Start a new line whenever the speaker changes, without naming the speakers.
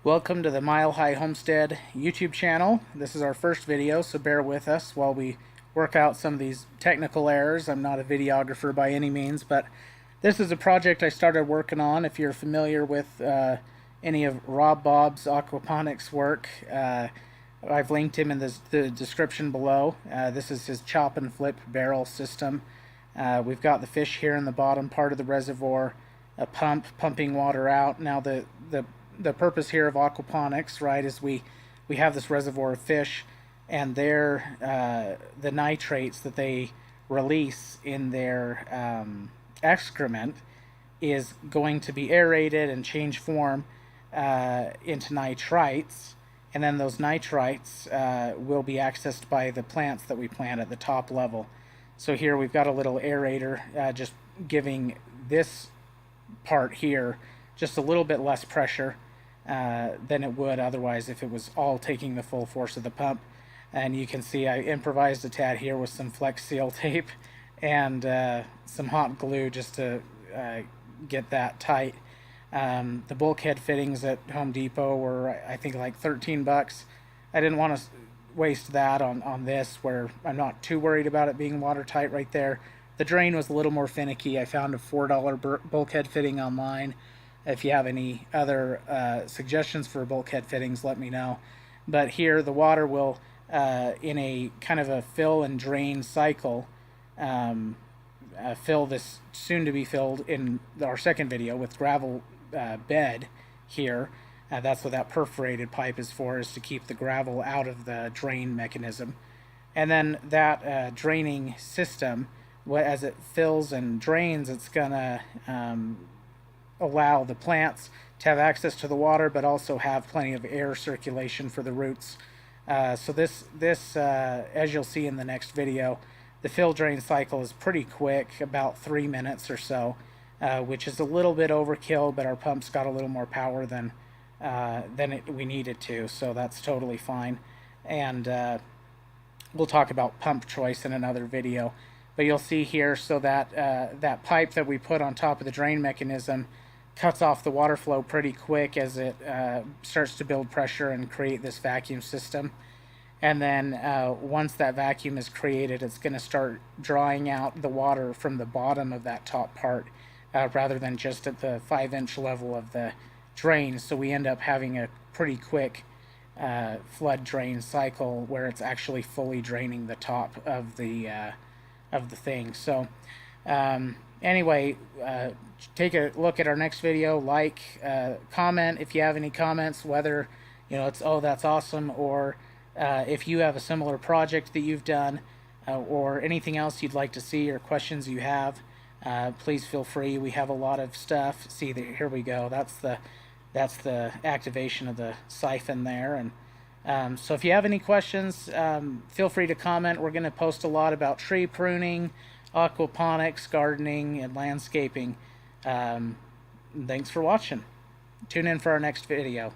Welcome to the Mile High Homestead YouTube channel. This is our first video, so bear with us while we work out some of these technical errors. I'm not a videographer by any means, but this is a project I started working on. If you're familiar with any of Rob Bob's aquaponics work, I've linked him in the description below. This is his chop and flip barrel system. We've got the fish here in the bottom part of the reservoir, a pump pumping water out. Now the purpose here of aquaponics, right, is we have this reservoir of fish, and the nitrates that they release in their excrement is going to be aerated and change form into nitrites, and then those nitrites will be accessed by the plants that we plant at the top level. So here we've got a little aerator just giving this part here just a little bit less pressure than it would otherwise if it was all taking the full force of the pump. And you can see I improvised a tad here with some Flex Seal tape and some hot glue just to get that tight. The bulkhead fittings at Home Depot were, I think, like 13 bucks. I didn't want to waste that on this, where I'm not too worried about it being watertight right there. The drain was a little more finicky. I found a $4 bulkhead fitting online. If you have any other suggestions for bulkhead fittings, let me know. But here the water will, in a kind of a fill and drain cycle, fill this soon to be filled in our second video with gravel bed here. That's what that perforated pipe is for, is to keep the gravel out of the drain mechanism. And then that draining system, as it fills and drains, it's gonna allow the plants to have access to the water, but also have plenty of air circulation for the roots. So this as you'll see in the next video, the fill drain cycle is pretty quick, about 3 minutes or so, which is a little bit overkill, but our pump's got a little more power than we needed to, so that's totally fine. And we'll talk about pump choice in another video. But you'll see here, so that that pipe that we put on top of the drain mechanism cuts off the water flow pretty quick as it starts to build pressure and create this vacuum system. And then once that vacuum is created, it's going to start drawing out the water from the bottom of that top part rather than just at the 5-inch level of the drain. So we end up having a pretty quick flood drain cycle where it's actually fully draining the top of the thing. So anyway, take a look at our next video, comment if you have any comments, whether it's, oh, that's awesome, or if you have a similar project that you've done, or anything else you'd like to see or questions you have. Please feel free. We have a lot of stuff. See, here we go. That's the activation of the siphon there. And so if you have any questions, feel free to comment. We're going to post a lot about tree pruning, aquaponics, gardening, and landscaping. Thanks for watching. Tune in for our next video.